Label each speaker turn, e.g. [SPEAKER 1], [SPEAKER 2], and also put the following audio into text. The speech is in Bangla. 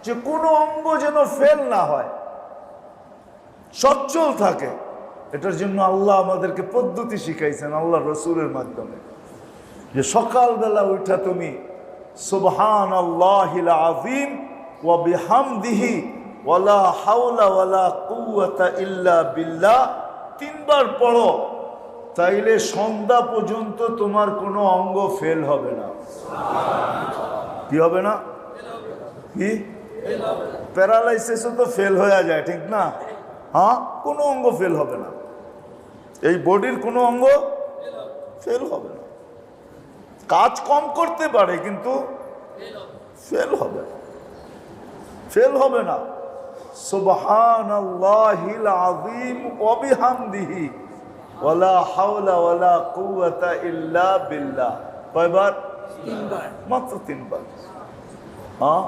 [SPEAKER 1] যে কোনো অঙ্গ যেন ফেল না হয়, সচ্ছল থাকে। এটার জন্য আল্লাহ আমাদেরকে পদ্ধতি শিখাইছেন আল্লাহ রসুলের মাধ্যমে, যে সকালবেলা উঠা তুমি সুবহানাল্লাহিল আযীম ওয়া বিহামদিহি ওয়ালা হাওলা ওয়ালা কুওয়াতা ইল্লা বিল্লাহ 3 বার পড়ো, তাইলে সন্ধ্যা পর্যন্ত তোমার কোনো অঙ্গ ফেল হবে না। কি হবে না? কি প্যারালাইসিসও তো ফেল হয়ে যায়, ঠিক না? হ্যাঁ, কোনো অঙ্গ ফেল হবে না, এই বডির কোনো অঙ্গ ফেল হবে না। কাজ কম করতে পারে কিন্তু ফেল হবে না, ফেল হবে না। সুবহানাল্লাহিল আযীম ওয়া বিহামদিহি ওয়ালা হাওলা ওয়ালা কুওয়াতা ইল্লা বিল্লাহ। কয়বার? 3 বার, মাত্র 3 বার। হ্যাঁ,